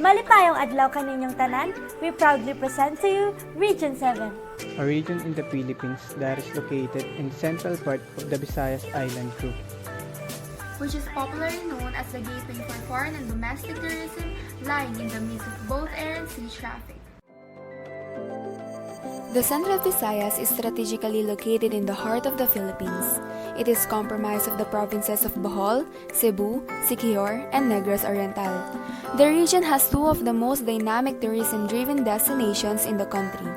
Malipayong adlaw kaninyong tanan, we proudly present to you Region VII. A region in the Philippines that is located in the central part of the Visayas island group, which is popularly known as the gateway for foreign and domestic tourism, lying in the midst of both air and sea traffic. The Central Visayas is strategically located in the heart of the Philippines. It is comprised of the provinces of Bohol, Cebu, Siquijor, and Negros Oriental. The region has two of the most dynamic tourism-driven destinations in the country.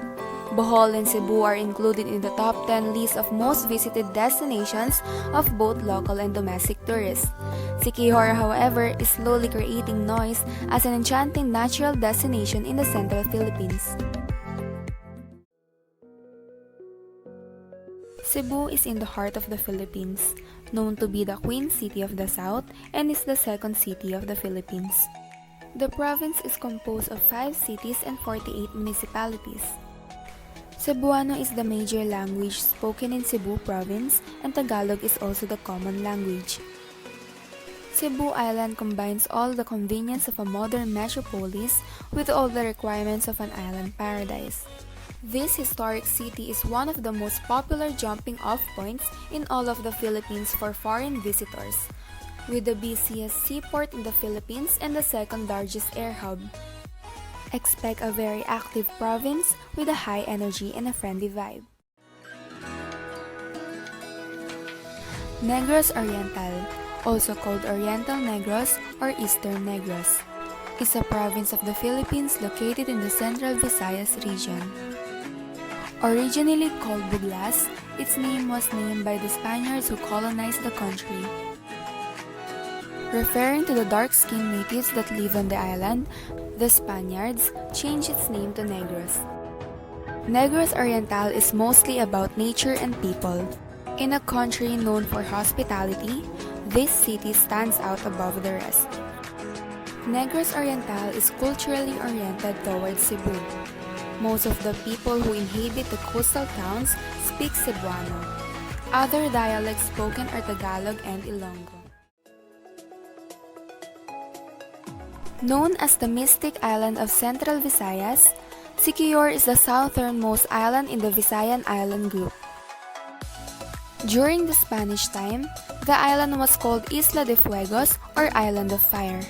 Bohol and Cebu are included in the top 10 list of most visited destinations of both local and domestic tourists. Siquijor, however, is slowly creating noise as an enchanting natural destination in the central Philippines. Cebu is in the heart of the Philippines, known to be the Queen City of the South and is the second city of the Philippines. The province is composed of 5 cities and 48 municipalities. Cebuano is the major language spoken in Cebu province, and Tagalog is also the common language. Cebu Island combines all the convenience of a modern metropolis with all the requirements of an island paradise. This historic city is one of the most popular jumping-off points in all of the Philippines for foreign visitors, with the busiest seaport in the Philippines and the second largest air hub. Expect a very active province with a high energy and a friendly vibe. Negros Oriental, also called Oriental Negros or Eastern Negros, is a province of the Philippines located in the Central Visayas region. Originally called Buglas, its name was named by the Spaniards who colonized the country. Referring to the dark-skinned natives that live on the island, the Spaniards changed its name to Negros. Negros Oriental is mostly about nature and people. In a country known for hospitality, this city stands out above the rest. Negros Oriental is culturally oriented towards Cebu. Most of the people who inhabit the coastal towns speak Cebuano. Other dialects spoken are Tagalog and Ilonggo. Known as the Mystic Island of Central Visayas, Siquijor is the southernmost island in the Visayan island group. During the Spanish time, the island was called Isla de Fuegos or Island of Fire.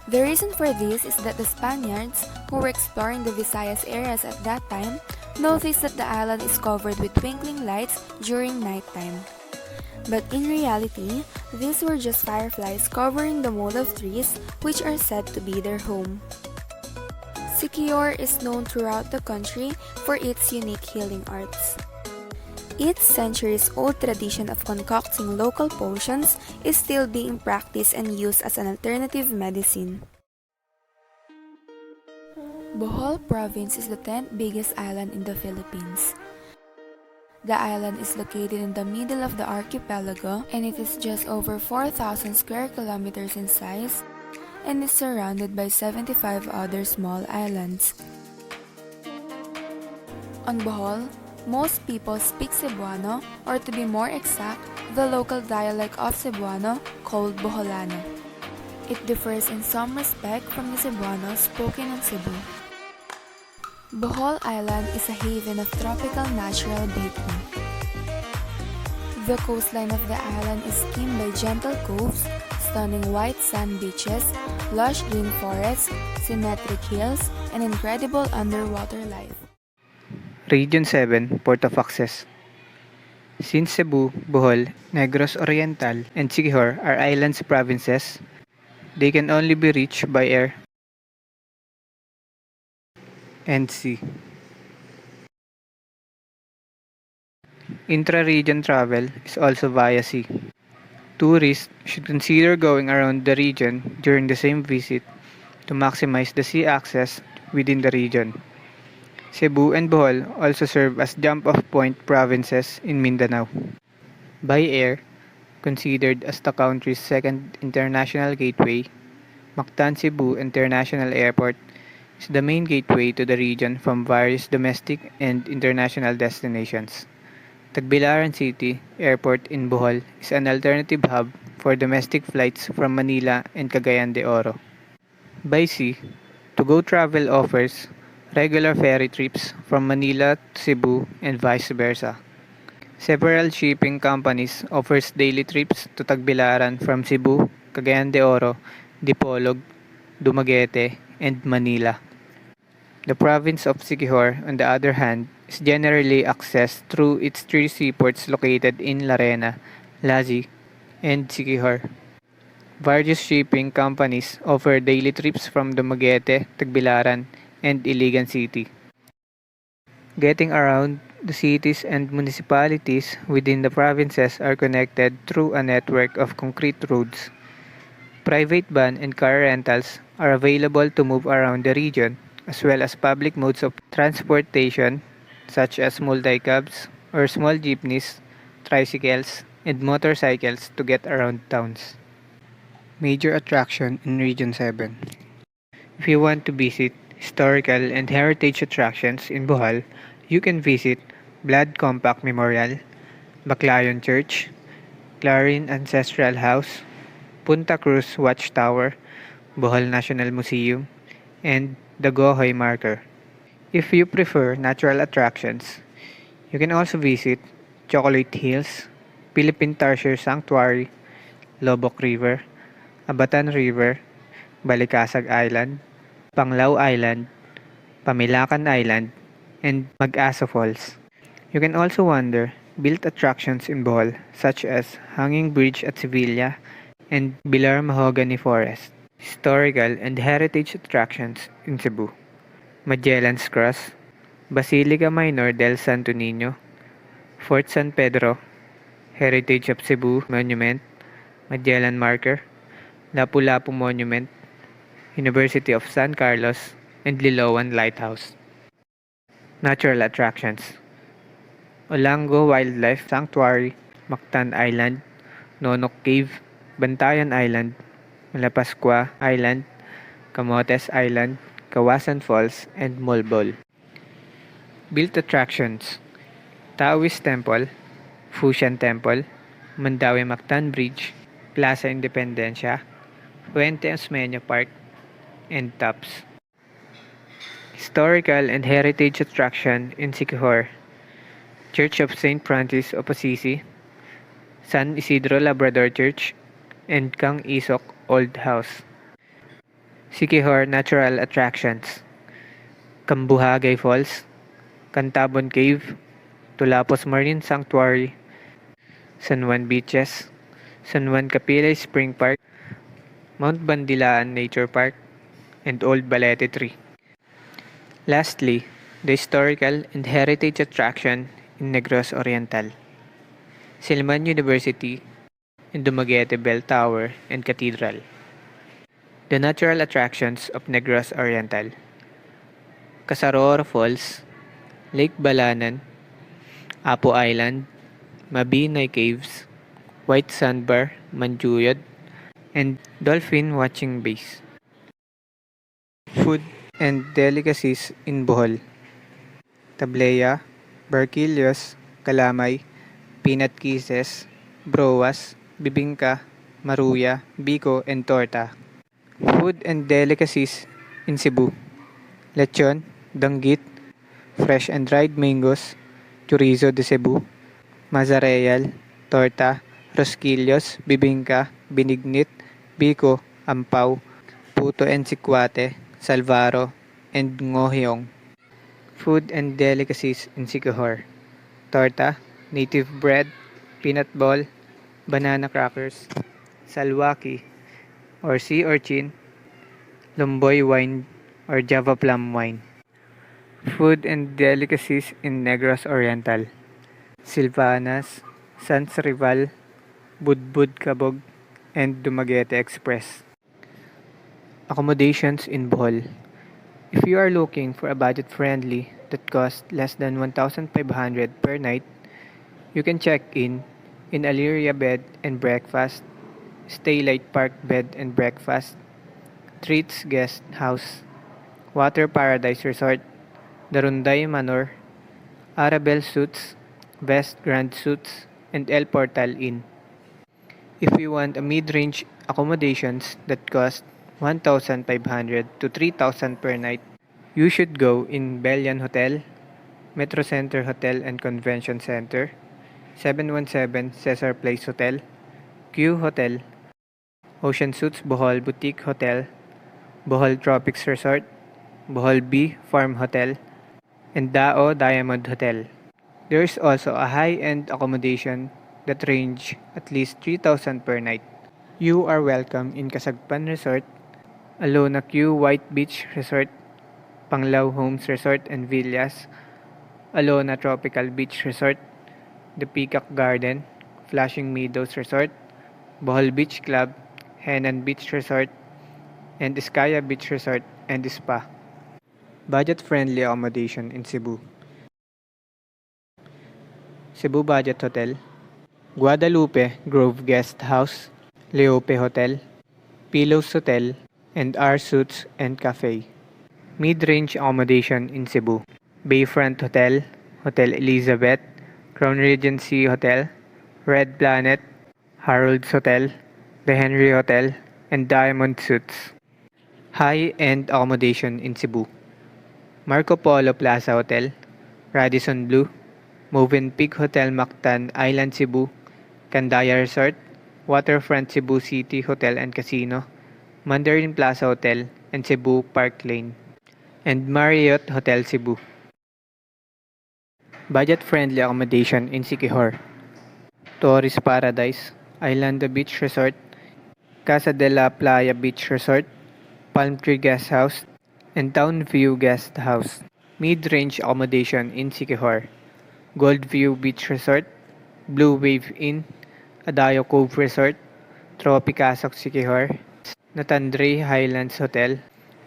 The reason for this is that the Spaniards, who were exploring the Visayas areas at that time, noticed that the island is covered with twinkling lights during nighttime. But in reality, these were just fireflies covering the mold of trees which are said to be their home. Siquijor is known throughout the country for its unique healing arts. Its centuries-old tradition of concocting local potions is still being practiced and used as an alternative medicine. Bohol Province is the 10th biggest island in the Philippines. The island is located in the middle of the archipelago and it is just over 4,000 square kilometers in size and is surrounded by 75 other small islands. On Bohol, most people speak Cebuano, or to be more exact, the local dialect of Cebuano called Boholano. It differs in some respect from the Cebuano spoken in Cebu. Bohol Island is a haven of tropical natural beauty. The coastline of the island is skimmed by gentle coves, stunning white sand beaches, lush green forests, symmetric hills, and incredible underwater life. Region 7, Port of Access. Since Cebu, Bohol, Negros Oriental, and Siquijor are islands provinces, they can only be reached by air and sea. Intra-region travel is also via sea. Tourists should consider going around the region during the same visit to maximize the sea access within the region. Cebu and Bohol also serve as jump-off point provinces in Mindanao. By air, considered as the country's second international gateway, Mactan Cebu International Airport is the main gateway to the region from various domestic and international destinations. Tagbilaran City Airport in Bohol is an alternative hub for domestic flights from Manila and Cagayan de Oro. By sea, To Go Travel offers regular ferry trips from Manila to Cebu and vice versa. Several shipping companies offers daily trips to Tagbilaran from Cebu, Cagayan de Oro, Dipolog, Dumaguete, and Manila. The province of Siquijor, on the other hand, is generally accessed through its three seaports located in Larena, Lazi, and Siquijor. Various shipping companies offer daily trips from Dumaguete, Tagbilaran, and Iligan City. Getting around the cities and municipalities within the provinces are connected through a network of concrete roads. Private van and car rentals are available to move around the region, as well as public modes of transportation such as multi-cabs or small jeepneys, tricycles, and motorcycles to get around towns. Major attraction in Region VII. If you want to visit historical and heritage attractions in Bohol, you can visit Blood Compact Memorial, Baclayon Church, Clarin Ancestral House, Punta Cruz Watchtower, Bohol National Museum, and the Gohoy Marker. If you prefer natural attractions, you can also visit Chocolate Hills, Philippine Tarsier Sanctuary, Lobok River, Abatan River, Balikasag Island, Panglao Island, Pamilakan Island, and Mag-Asa Falls. You can also wander built attractions in Bohol such as Hanging Bridge at Sevilla and Bilar Mahogany Forest. Historical and heritage attractions in Cebu. Magellan's Cross, Basilica Minor del Santo Niño, Fort San Pedro, Heritage of Cebu Monument, Magellan Marker, Lapu-Lapu Monument, University of San Carlos, and Liloan Lighthouse. Natural attractions. Olango Wildlife Sanctuary, Mactan Island, Nonok Cave, Bantayan Island, Malapascua Island, Camotes Island, Kawasan Falls, and Molbol. Built attractions. Taoist Temple, Fushan Temple, Mandawi Mactan Bridge, Plaza Independencia, Fuente Osmeña Park, and Taps. Historical and heritage attraction in Siquijor, Church of St. Francis of Assisi, San Isidro Labrador Church, and Kang Isok Old House. Siquijor natural attractions, Kambuhagay Falls, Cantabon Cave, Tulapos Marine Sanctuary, San Juan Beaches, San Juan Capilay Spring Park, Mount Bandilaan Nature Park, and Old Balete Tree. Lastly, the historical and heritage attraction in Negros Oriental, Silman University, and Dumaguete Bell Tower and Cathedral. The natural attractions of Negros Oriental, Casaroro Falls, Lake Balanan, Apo Island, Mabinay Caves, White Sandbar, Manjuyod, and Dolphin Watching Base. Food and delicacies in Bohol, Tablea, Barquillos, Kalamay, Peanut Kisses, Broas, Bibingka, Maruya, Biko, and Torta. Food and delicacies in Cebu, Lechon, Danggit, fresh and dried mangoes, Chorizo de Cebu, Mazareyal, Torta, Rosquillos, Bibingka, Binignit, Biko, Ampaw, Puto and Sikwate, Salvaro, and Ngohyong. Food and delicacies in Siquijor, Torta, native bread, peanut ball, banana crackers, salwaki or sea urchin, lumboy wine or Java plum wine. Food and delicacies in Negros Oriental, Silvanas, Sans Rival, Budbud Kabog, and Dumaguete Express. Accommodations in Bohol. If you are looking for a budget friendly that costs less than 1,500 per night, you can check in Aliria Bed and Breakfast, Staylight Park Bed and Breakfast, Treats Guest House, Water Paradise Resort, Darunday Manor, Arabel Suites, West Grand Suites, and El Portal Inn. If you want a mid-range accommodations that cost 1,500 to 3,000 per night. You should go in Belian Hotel, Metro Center Hotel and Convention Center, 717 Cesar Place Hotel, Q Hotel, Ocean Suites Bohol Boutique Hotel, Bohol Tropics Resort, Bohol B Farm Hotel, and Dao Diamond Hotel. There is also a high-end accommodation that range at least 3,000 per night. You are welcome in Casagpan Resort, Alona Q White Beach Resort, Panglao Homes Resort and Villas, Alona Tropical Beach Resort, The Peacock Garden, Flashing Meadows Resort, Bohol Beach Club, Henan Beach Resort, and Iskaya Beach Resort and Spa. Budget-friendly accommodation in Cebu. Cebu Budget Hotel, Guadalupe Grove Guest House, Leope Hotel, Pillows Hotel, and R Suites and Cafe. Mid-range accommodation in Cebu. Bayfront Hotel, Hotel Elizabeth, Crown Regency Hotel, Red Planet, Harold's Hotel, The Henry Hotel, and Diamond Suites. High-end accommodation in Cebu. Marco Polo Plaza Hotel, Radisson Blu, Movenpick Hotel Mactan Island Cebu, Candaya Resort, Waterfront Cebu City Hotel and Casino, Mandarin Plaza Hotel, and Cebu Park Lane, and Marriott Hotel Cebu. Budget-friendly accommodation in Siquijor. Torres Paradise, Islanda Beach Resort, Casa de la Playa Beach Resort, Palm Tree Guest House, and Town View Guest House. Mid-range accommodation in Siquijor. Gold View Beach Resort, Blue Wave Inn, Adayo Cove Resort, Tropicasok Siquijor, Natandre Highlands Hotel,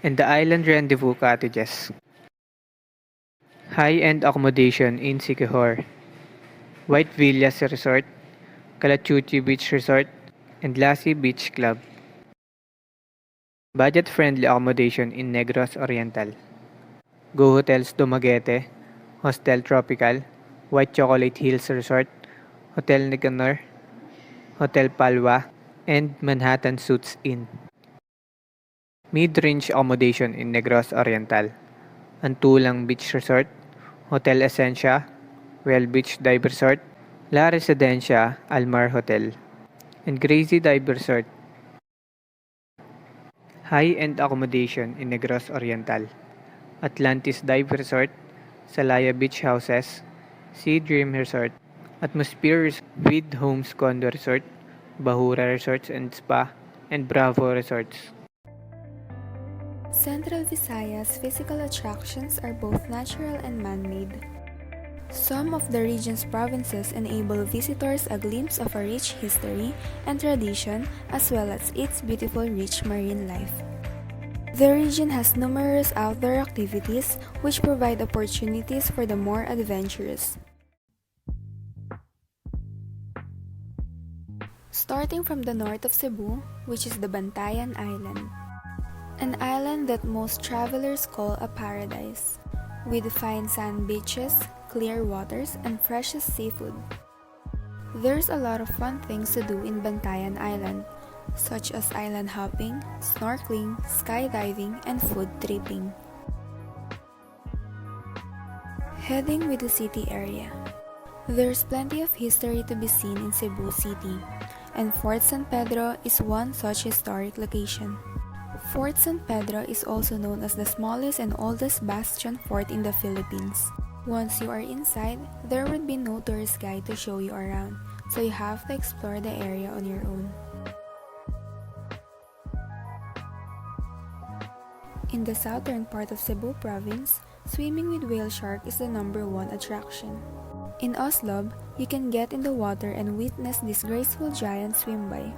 and the Island Rendezvous Cottages. High-end accommodation in Siquijor. White Villas Resort, Calachuchi Beach Resort, and Lassie Beach Club. Budget-friendly accommodation in Negros Oriental. Go Hotels Dumaguete, Hostel Tropical, White Chocolate Hills Resort, Hotel Nicanor, Hotel Palwa, and Manhattan Suites Inn. Mid-range accommodation in Negros Oriental. Antulang Beach Resort, Hotel Essentia, Well Beach Dive Resort, La Residencia Almar Hotel, and Crazy Dive Resort. High-end accommodation in Negros Oriental. Atlantis Dive Resort, Salaya Beach Houses, Sea Dream Resort, Atmosphere Resort with Homes Condo Resort, Bahura Resorts and Spa, and Bravo Resorts. Central Visayas physical attractions are both natural and man-made. Some of the region's provinces enable visitors a glimpse of a rich history and tradition as well as its beautiful rich marine life. The region has numerous outdoor activities which provide opportunities for the more adventurous. Starting from the north of Cebu, which is the Bantayan Island, an island that most travelers call a paradise, with fine sand beaches, clear waters, and freshest seafood. There's a lot of fun things to do in Bantayan Island, such as island hopping, snorkeling, skydiving, and food tripping. Heading with the city area. There's plenty of history to be seen in Cebu City, and Fort San Pedro is one such historic location. Fort San Pedro is also known as the smallest and oldest bastion fort in the Philippines. Once you are inside, there would be no tourist guide to show you around, so you have to explore the area on your own. In the southern part of Cebu province, swimming with whale shark is the #1 attraction. In Oslob, you can get in the water and witness this graceful giant swim by.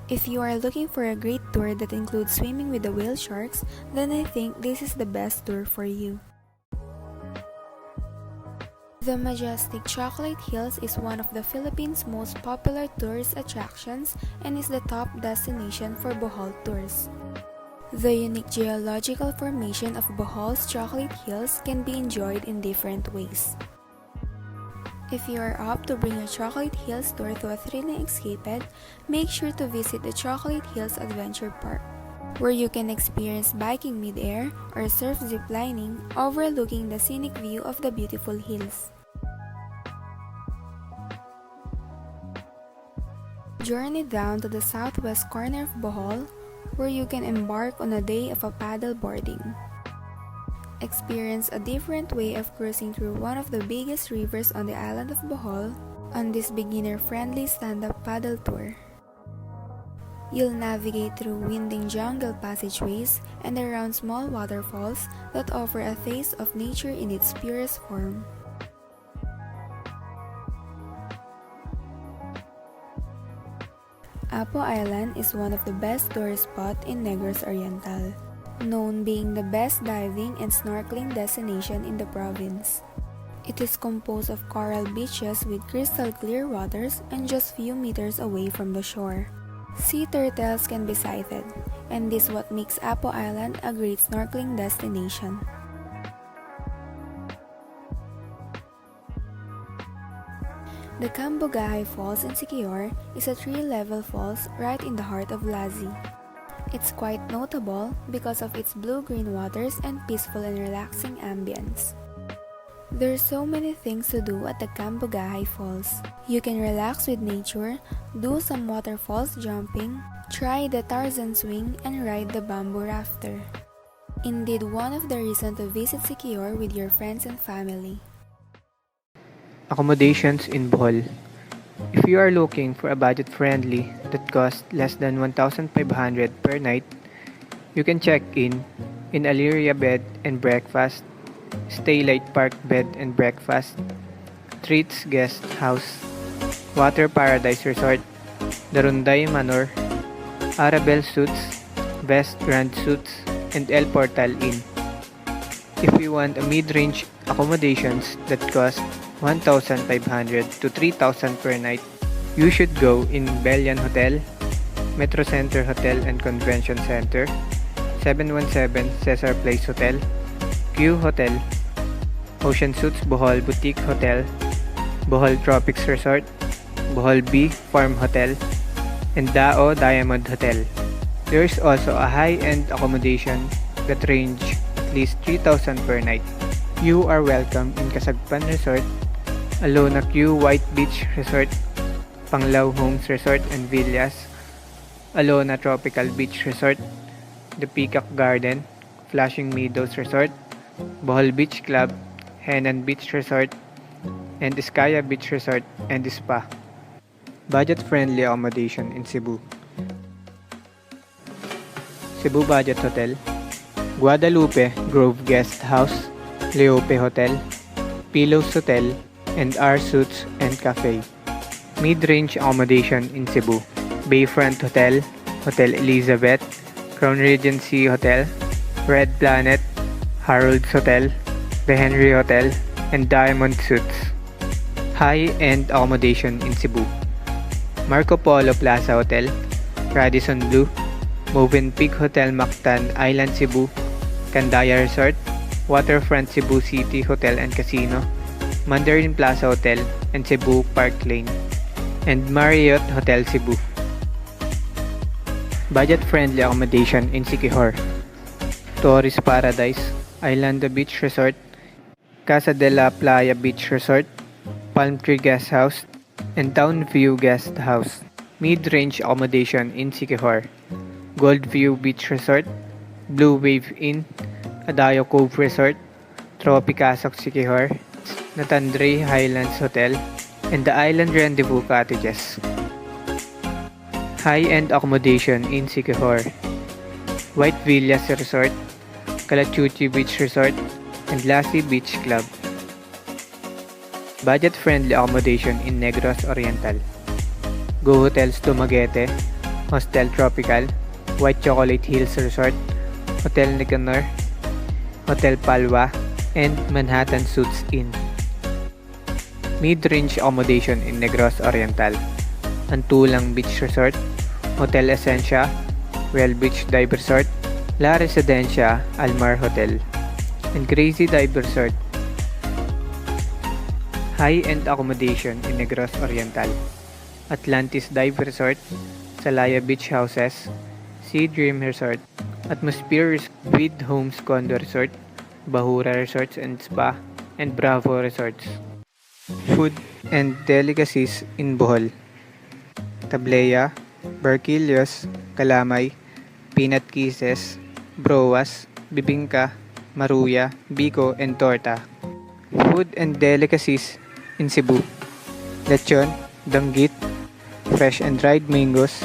If you are looking for a great tour that includes swimming with the whale sharks, then I think this is the best tour for you. The majestic Chocolate Hills is one of the Philippines' most popular tourist attractions and is the top destination for Bohol tours. The unique geological formation of Bohol's Chocolate Hills can be enjoyed in different ways. If you are up to bring a Chocolate Hills tour to a thrilling escapade, make sure to visit the Chocolate Hills Adventure Park. where you can experience biking mid-air or surf ziplining overlooking the scenic view of the beautiful hills. Journey down to the southwest corner of Bohol, where you can embark on a day of a paddle boarding. Experience a different way of cruising through one of the biggest rivers on the island of Bohol on this beginner-friendly stand-up paddle tour. You'll navigate through winding jungle passageways and around small waterfalls that offer a taste of nature in its purest form. Apo Island is one of the best tourist spots in Negros Oriental, known being the best diving and snorkeling destination in the province. It is composed of coral beaches with crystal clear waters and just few meters away from the shore. Sea turtles can be sighted, and this is what makes Apo Island a great snorkeling destination. The Cambogahay Falls in Siquijor is a 3-level falls right in the heart of Lazi. It's quite notable because of its blue-green waters and peaceful and relaxing ambience. There are so many things to do at the Cambogahay Falls. You can relax with nature, do some waterfalls jumping, try the Tarzan swing, and ride the bamboo rafter. Indeed, one of the reasons to visit Siquijor with your friends and family. Accommodations in Bohol. If you are looking for a budget-friendly that costs less than 1,500 per night, you can check in Aliria Bed and Breakfast, Staylight Park Bed and Breakfast, Treats Guest House, Water Paradise Resort, Darunday Manor, Arabelle Suites, Best Grand Suites, and El Portal Inn. If you want a mid-range accommodations that cost 1,500 to 3,000 per night, you should go in Belian Hotel, Metro Center Hotel and Convention Center, 717 Cesar Place Hotel, Q Hotel, Ocean Suites Bohol Boutique Hotel, Bohol Tropics Resort, Bohol B Farm Hotel, and Dao Diamond Hotel. There is also a high-end accommodation that range at least 3,000 per night. You are welcome in Casagpan Resort, Alona Q White Beach Resort, Panglao Homes Resort and Villas, Alona Tropical Beach Resort, The Peacock Garden, Flashing Meadows Resort, Bohol Beach Club, Henan Beach Resort, and Iskaya Beach Resort and Spa. Budget-friendly accommodation in Cebu. Cebu Budget Hotel, Guadalupe Grove Guest House, Leope Hotel, Pillows Hotel, and R Suites and Cafe. Mid-range accommodation in Cebu, Bayfront Hotel, Hotel Elizabeth, Crown Regency Hotel, Red Planet, Harold's Hotel, The Henry Hotel, and Diamond Suites. High-end accommodation in Cebu, Marco Polo Plaza Hotel, Radisson Blu, Movenpick Hotel Mactan Island Cebu, Candaya Resort, Waterfront Cebu City Hotel and Casino, Mandarin Plaza Hotel and Cebu Park Lane, and Marriott Hotel Cebu. Budget-friendly accommodation in Siquijor, Torres Paradise, Islanda Beach Resort, Casa de la Playa Beach Resort, Palm Tree Guest House, and Town View Guest House. Mid-range accommodation in Siquijor, Gold View Beach Resort, Blue Wave Inn, Adayo Cove Resort, Tropicasok Siquijor, Natandre Highlands Hotel, and the Island Rendezvous Cottages. High-end accommodation in Siquijor, White Villas Resort, Calachuchi Beach Resort, and Lassie Beach Club. Budget-friendly accommodation in Negros Oriental, Go Hotels Dumaguete, Hostel Tropical, White Chocolate Hills Resort, Hotel Nicanor, Hotel Palwa, and Manhattan Suites Inn. Mid-range accommodation in Negros Oriental, Antulang Beach Resort, Hotel Essentia, Well Beach Dive Resort, La Residencia Almar Hotel, and Crazy Dive Resort. High-end accommodation in Negros Oriental, Atlantis Dive Resort, Salaya Beach Houses, Sea Dream Resort, Atmosphere with Homes Condo Resort, Bahura Resorts and Spa, and Bravo Resorts. Food and delicacies in Bohol. Tableya, Barquillos, Kalamay, Peanut Kisses, Broas, Bibingka, Maruya, Biko, and Torta. Food and delicacies in Cebu. Lechon, Danggit, fresh and dried mangoes,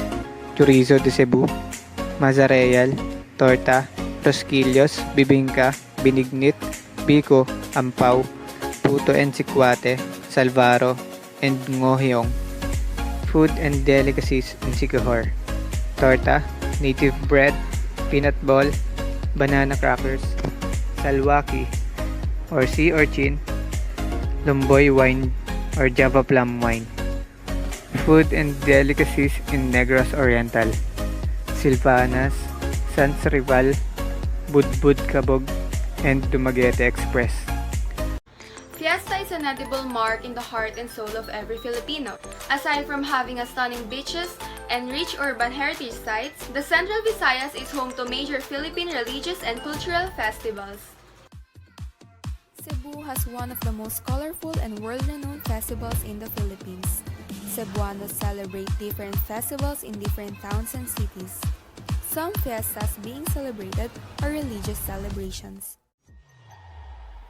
Chorizo de Cebu, Mazareyal, Torta, Rosquillos, Bibingka, Binignit, Biko, Ampaw, Puto and Sikwate, Salvaro, and Ngohyong. Food and delicacies in Siquijor. Torta, native bread, peanut ball, banana crackers, salwaki, or sea urchin, lumboy wine, or Java plum wine. Food and delicacies in Negros Oriental. Silvanas, Sans Rival, Budbud Kabog, and Dumaguete Express. Fiesta is an edible mark in the heart and soul of every Filipino. Aside from having a stunning beaches and rich urban heritage sites, the Central Visayas is home to major Philippine religious and cultural festivals. Cebu has one of the most colorful and world-renowned festivals in the Philippines. Cebuanos celebrate different festivals in different towns and cities. Some fiestas being celebrated are religious celebrations.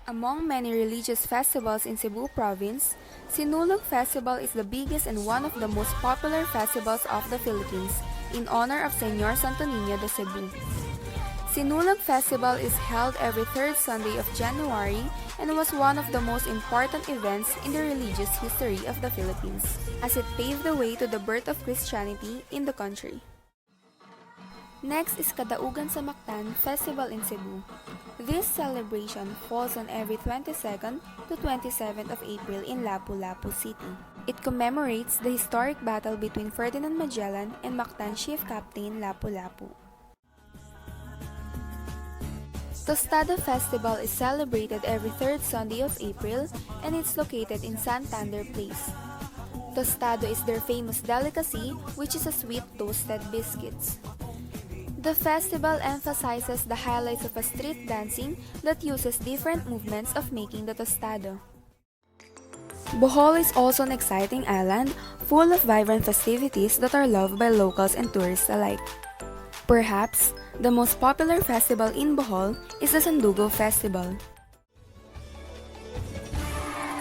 Among many religious festivals in Cebu Province, Sinulog Festival is the biggest and one of the most popular festivals of the Philippines in honor of Señor Santo Niño de Cebu. Sinulog Festival is held every third Sunday of January and was one of the most important events in the religious history of the Philippines, as it paved the way to the birth of Christianity in the country. Next is Kadaugan sa Mactan Festival in Cebu. This celebration falls on every 22nd to 27th of April in Lapu-Lapu City. It commemorates the historic battle between Ferdinand Magellan and Mactan Chief Captain Lapu-Lapu. Tostado Festival is celebrated every third Sunday of April and it's located in Santander Place. Tostado is their famous delicacy, which is a sweet toasted biscuits. The festival emphasizes the highlights of a street dancing that uses different movements of making the tostado. Bohol is also an exciting island full of vibrant festivities that are loved by locals and tourists alike. Perhaps, the most popular festival in Bohol is the Sandugo Festival.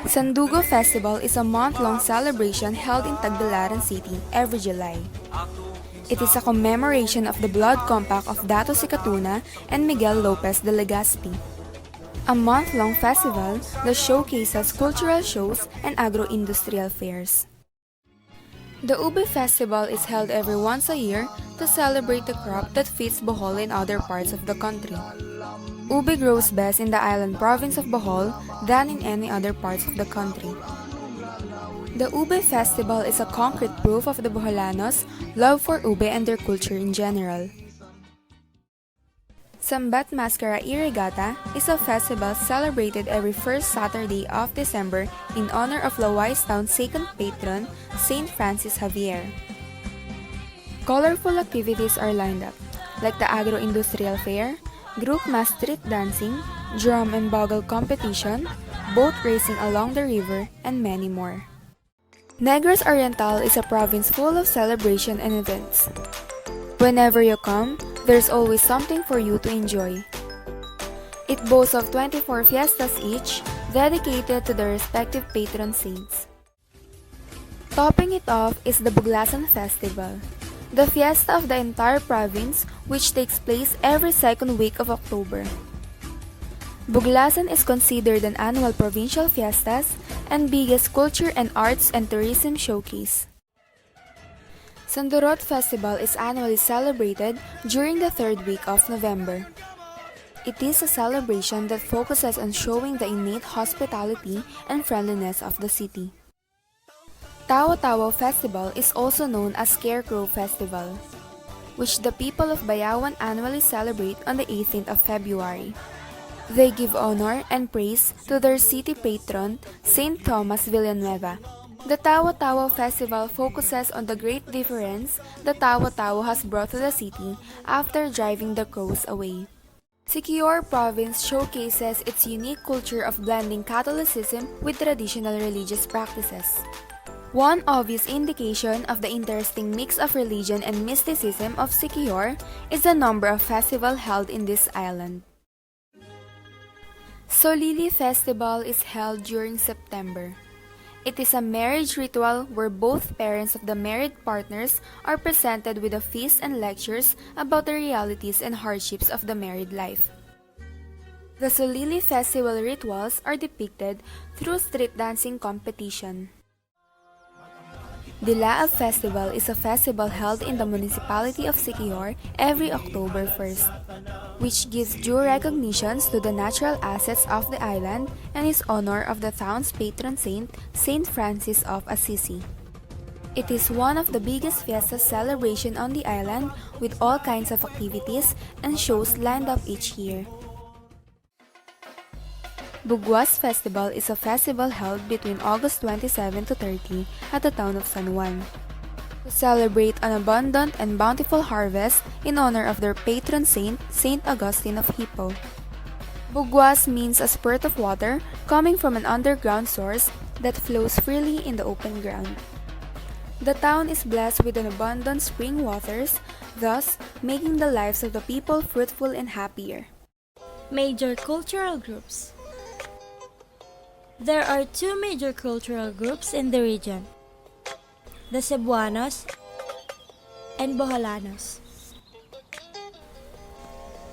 Sandugo Festival is a month-long celebration held in Tagbilaran City every July. It is a commemoration of the blood compact of Dato Sicatuna and Miguel Lopez de Legazpi. A month-long festival that showcases cultural shows and agro-industrial fairs. The Ube Festival is held every once a year to celebrate the crop that feeds Bohol in other parts of the country. Ube grows best in the island province of Bohol than in any other parts of the country. The Ube Festival is a concrete proof of the Boholanos' love for ube and their culture in general. Sambat Mascara Irrigata is a festival celebrated every first Saturday of December in honor of Lawais Town's second patron, Saint Francis Xavier. Colorful activities are lined up, like the agro-industrial fair, group mass street dancing, drum and bugle competition, boat racing along the river, and many more. Negros Oriental is a province full of celebration and events. Whenever you come, there's always something for you to enjoy. It boasts of 24 fiestas each, dedicated to their respective patron saints. Topping it off is the Buglasan Festival, the fiesta of the entire province, which takes place every second week of October. Buglasan is considered an annual provincial fiestas and biggest culture and arts and tourism showcase. Sandurot Festival is annually celebrated during the third week of November. It is a celebration that focuses on showing the innate hospitality and friendliness of the city. Tawo-Tawo Festival is also known as Scarecrow Festival, which the people of Bayawan annually celebrate on the 18th of February. They give honor and praise to their city patron, Saint Thomas Villanueva. The Tawa-Tawa Festival focuses on the great difference the Tawa-Tawa has brought to the city after driving the crows away. Siquijor Province showcases its unique culture of blending Catholicism with traditional religious practices. One obvious indication of the interesting mix of religion and mysticism of Siquijor is the number of festivals held in this island. Solili Festival is held during September. It is a marriage ritual where both parents of the married partners are presented with a feast and lectures about the realities and hardships of the married life. The Solili Festival rituals are depicted through street dancing competition. Dilaab Festival is a festival held in the municipality of Siquijor every October 1st, which gives due recognitions to the natural assets of the island and is honor of the town's patron saint, Saint Francis of Assisi. It is one of the biggest fiesta celebration on the island with all kinds of activities and shows lined up each year. Buguas Festival is a festival held between August 27 to 30 at the town of San Juan to celebrate an abundant and bountiful harvest in honor of their patron saint, Saint Augustine of Hippo. Buguas means a spurt of water coming from an underground source that flows freely in the open ground. The town is blessed with an abundant spring waters, thus making the lives of the people fruitful and happier. Major cultural groups. There are two major cultural groups in the region, the Cebuanos and Boholanos.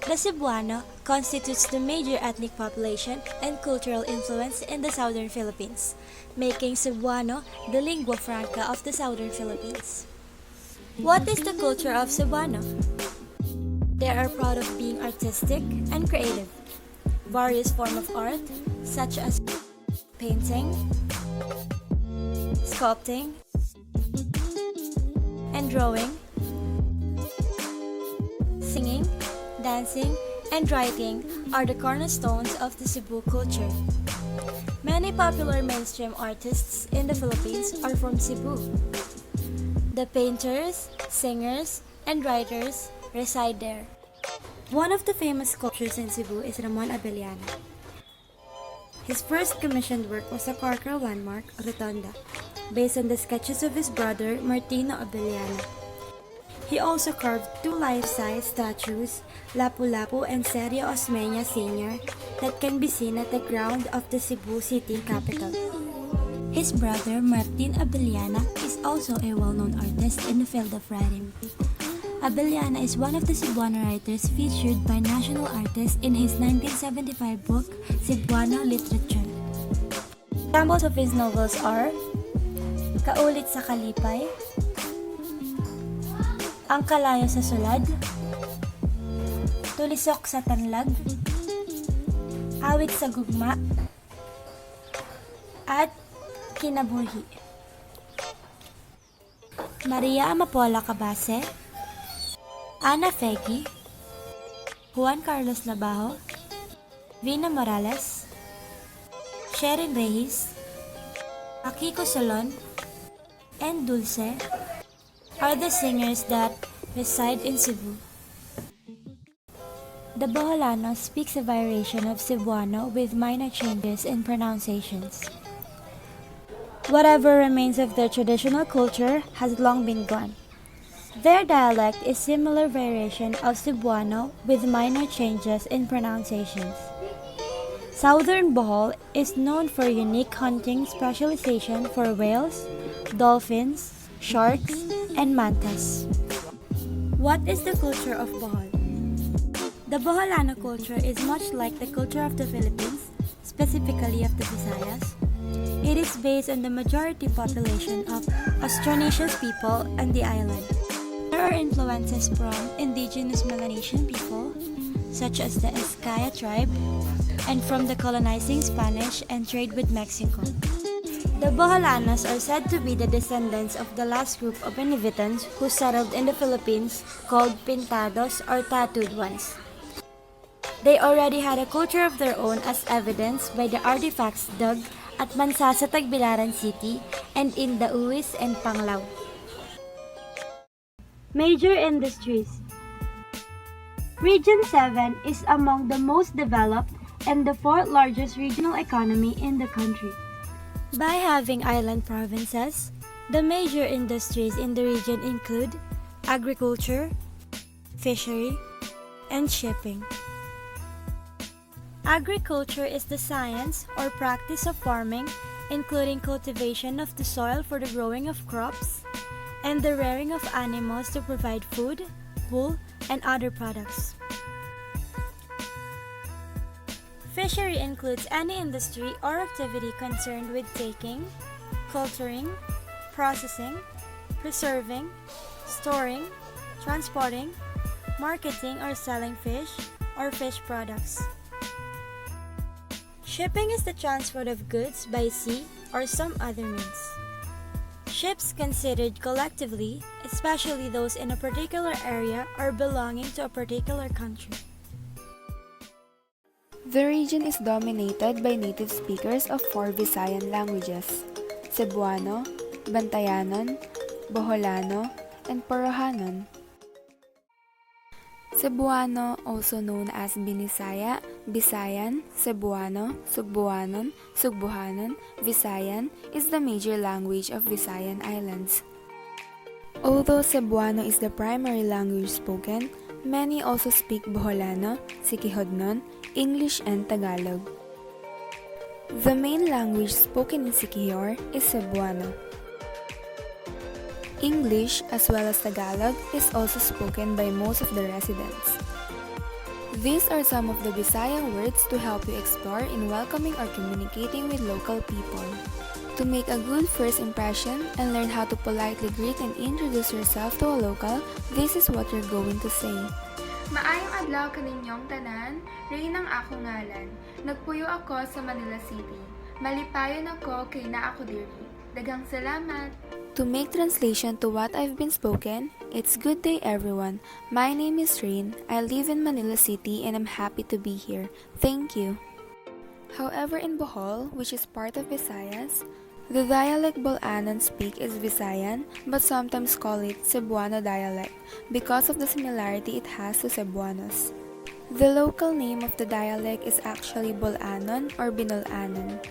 The Cebuano constitutes the major ethnic population and cultural influence in the southern Philippines, making Cebuano the lingua franca of the southern Philippines. What is the culture of Cebuano? They are proud of being artistic and creative. Various forms of art, such as painting, sculpting, and drawing, singing, dancing, and writing are the cornerstones of the Cebu culture. Many popular mainstream artists in the Philippines are from Cebu. The painters, singers, and writers reside there. One of the famous sculptors in Cebu is Ramon Abellana. His first commissioned work was a Corker landmark, Rotonda, based on the sketches of his brother Martino Abellana. He also carved two life-size statues, Lapu-Lapu and Sergio Osmeña Sr., that can be seen at the ground of the Cebu City Capitol. His brother Martin Abellana is also a well-known artist in the field of writing. Abellana is one of the Cebuano writers featured by national artists in his 1975 book, Cebuano Literature. Examples of his novels are Kaulit sa Kalipay, Ang Kalayo sa Sulad, Tulisok sa Tanlag, Awit sa Gugma, at Kinabuhi. Maria Amapola Cabase, Ana Fegi, Juan Carlos Labajo, Vina Morales, Sherin Reyes, Akiko Solon, and Dulce are the singers that reside in Cebu. The Boholano speaks a variation of Cebuano with minor changes in pronunciations. Whatever remains of their traditional culture has long been gone. Their dialect is similar variation of Cebuano with minor changes in pronunciations. Southern Bohol is known for unique hunting specialization for whales, dolphins, sharks, and mantas. What is the culture of Bohol? The Boholano culture is much like the culture of the Philippines, specifically of the Visayas. It is based on the majority population of Austronesian people on the island. There are influences from indigenous Melanesian people, such as the Eskaya tribe, and from the colonizing Spanish and trade with Mexico. The Boholanos are said to be the descendants of the last group of inhabitants who settled in the Philippines called Pintados or Tattooed Ones. They already had a culture of their own as evidenced by the artifacts dug at Mansasatag, Bilaran City, and in Dauis and Panglao. Major industries. Region 7 is among the most developed and the fourth largest regional economy in the country. By having island provinces, the major industries in the region include agriculture, fishery, and shipping. Agriculture is the science or practice of farming, including cultivation of the soil for the growing of crops, and the rearing of animals to provide food, wool, and other products. Fishery includes any industry or activity concerned with taking, culturing, processing, preserving, storing, transporting, marketing or selling fish or fish products. Shipping is the transport of goods by sea or some other means. Ships considered collectively, especially those in a particular area or belonging to a particular country. The region is dominated by native speakers of 4 Visayan languages: Cebuano, Bantayanon, Boholano, and Porohanon. Cebuano, also known as Binisaya, Bisayan, Cebuano, Sugbuanon, Sugbuhanon, Visayan, is the major language of Visayan Islands. Although Cebuano is the primary language spoken, many also speak Boholano, Siquijodnon, English, and Tagalog. The main language spoken in Siquijor is Cebuano. English, as well as Tagalog, is also spoken by most of the residents. These are some of the Bisaya words to help you explore in welcoming or communicating with local people. To make a good first impression and learn how to politely greet and introduce yourself to a local, this is what you're going to say. Maayong adlaw kaninyong tanan, Rain ang akong ngalan. Nagpuyo ako sa Manila City. Malipayon ako kay na ako diri. Daghang salamat! To make translation to what I've been spoken, it's good day everyone. My name is Rain. I live in Manila City and I'm happy to be here. Thank you. However, in Bohol, which is part of Visayas, the dialect Bolanon speak is Visayan, but sometimes call it Cebuano dialect because of the similarity it has to Cebuanos. The local name of the dialect is actually Bolanon or Binolanon.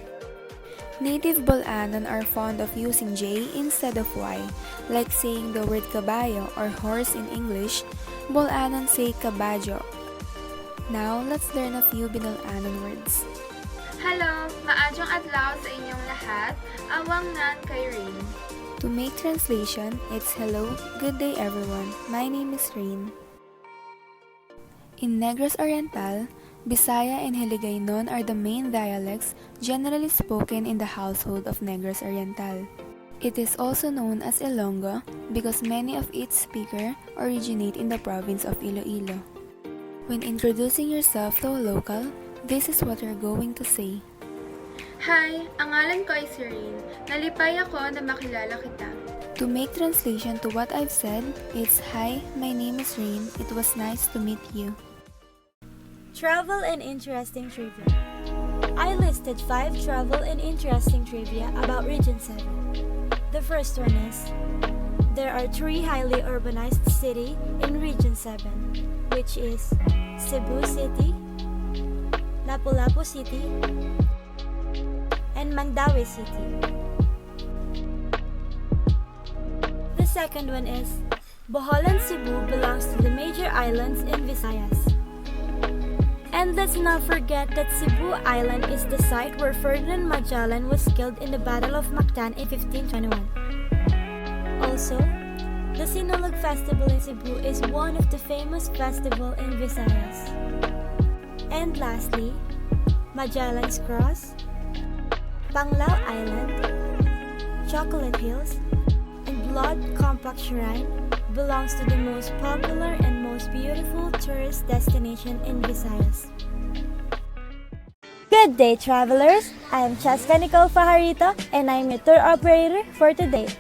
Native Bolanon are fond of using J instead of Y, like saying the word kabayo or horse in English. Bolanon say kabajo. Now, let's learn a few Binolanon words. Hello! Maadjong adlaw sa inyong lahat. Awang nan kay Rain. To make translation, it's hello, good day everyone. My name is Rain. In Negros Oriental, Bisaya and Hiligaynon are the main dialects generally spoken in the household of Negros Oriental. It is also known as Ilonggo because many of its speakers originate in the province of Iloilo. When introducing yourself to a local, this is what you're going to say. Hi! Ang ngalan ko ay si Rain. Nalipay ako na makilala kita. To make translation to what I've said, it's Hi, my name is Rain. It was nice to meet you. Travel and interesting trivia. I listed 5 travel and interesting trivia about Region 7. The first one is, there are 3 highly urbanized cities in Region 7, which is Cebu City, Lapu-Lapu City, and Mandaue City. The second one is, Bohol and Cebu belongs to the major islands in Visayas. And let's not forget that Cebu Island is the site where Ferdinand Magellan was killed in the Battle of Mactan in 1521. Also, the Sinulog Festival in Cebu is one of the famous festivals in Visayas. And lastly, Magellan's Cross, Panglao Island, Chocolate Hills, and Blood Compact Shrine belongs to the most popular and most beautiful tourist destination in Visayas. Good day, travelers! I am Cheska Nicole Fajarito and I'm your tour operator for today.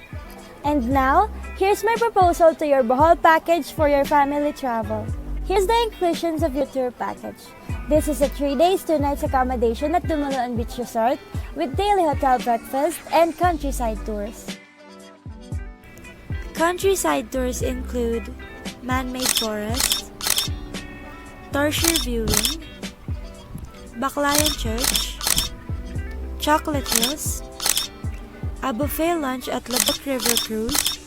And now, here's my proposal to your Bohol package for your family travel. Here's the inclusions of your tour package. This is a 3 days, 2 nights accommodation at Dumuluan Beach Resort with daily hotel breakfast and countryside tours. Countryside tours include man-made forest, torture viewing, Baclayan Church, Chocolate Hills, a buffet lunch at Lubbock River Cruise,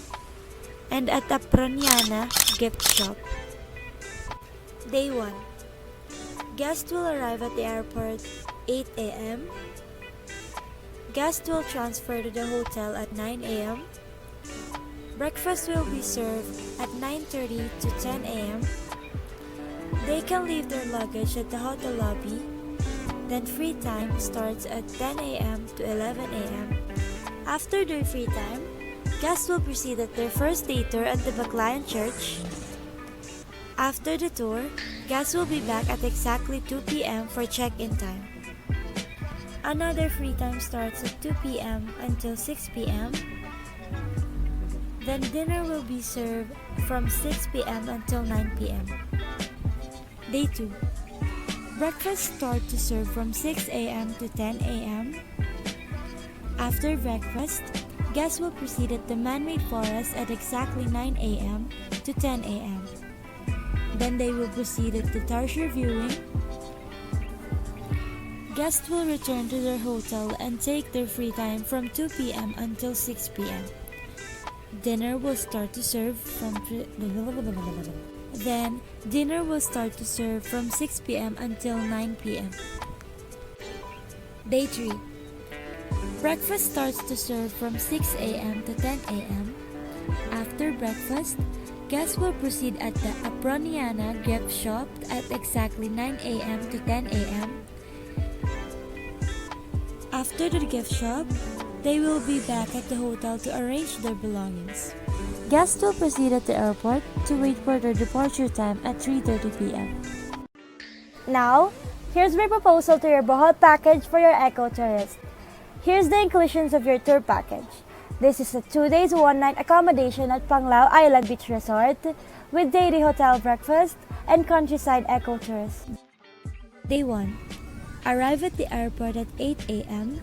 and at Aproniana Gift Shop. Day 1. Guests will arrive at the airport 8 a.m. Guests will transfer to the hotel at 9 a.m. Breakfast will be served at 9:30 to 10 a.m. They can leave their luggage at the hotel lobby. Then free time starts at 10 a.m. to 11 a.m. After their free time, guests will proceed at their first day tour at the Baclayan Church. After the tour, guests will be back at exactly 2 p.m. for check-in time. Another free time starts at 2 p.m. until 6 p.m. Then dinner will be served from 6 p.m. until 9 p.m. Day 2. Breakfast starts to serve from 6 a.m. to 10 a.m. After breakfast, guests will proceed at the man-made forest at exactly 9 a.m. to 10 a.m. Then they will proceed at the torture viewing. Guests will return to their hotel and take their free time from 2 p.m. until 6 p.m. Dinner will start to serve from dinner will start to serve from 6 p.m. until 9 p.m. Day 3. Breakfast starts to serve from 6 a.m. to 10 a.m. After breakfast, guests will proceed at the Aproniana Gift Shop at exactly 9 a.m. to 10 a.m. After the gift shop, they will be back at the hotel to arrange their belongings. Guests will proceed at the airport to wait for their departure time at 3:30 p.m. Now, here's my proposal to your Bohol package for your eco-tourist. Here's the inclusions of your tour package. This is a 2 days, 1 night accommodation at Panglao Island Beach Resort with daily hotel breakfast and countryside eco-tours. Day 1. Arrive at the airport at 8 a.m.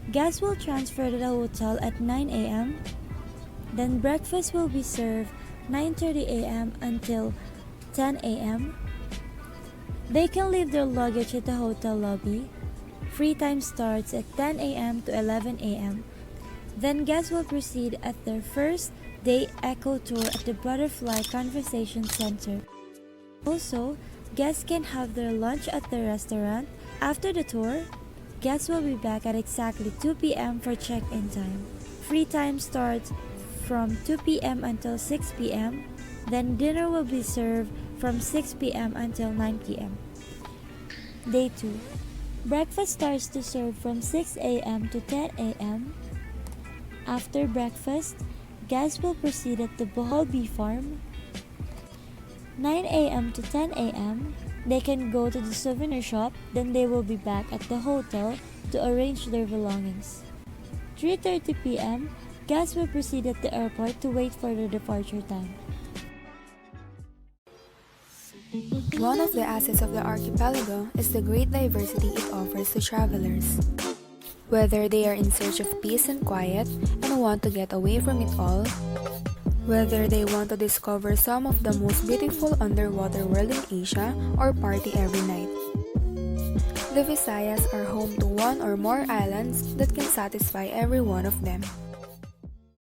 Guests will transfer to the hotel at 9 a.m. Then breakfast will be served 9:30 a.m. until 10 a.m. They can leave their luggage at the hotel lobby. Free time starts at 10 a.m. to 11 a.m. Then guests will proceed at their first day eco tour at the Butterfly Conversation Center. Also, guests can have their lunch at the restaurant. After the tour, guests will be back at exactly 2 p.m. for check-in time. Free time starts from 2 p.m. until 6 p.m. Then dinner will be served from 6 p.m. until 9 p.m. Day 2. Breakfast starts to serve from 6 a.m. to 10 a.m. After breakfast, guests will proceed at the Bohol Bee Farm. 9 a.m. to 10 a.m. They can go to the souvenir shop, then they will be back at the hotel to arrange their belongings. 3:30 p.m. Guests will proceed at the airport to wait for their departure time. One of the assets of the archipelago is the great diversity it offers to travelers. Whether they are in search of peace and quiet and want to get away from it all, whether they want to discover some of the most beautiful underwater world in Asia or party every night. The Visayas are home to one or more islands that can satisfy every one of them.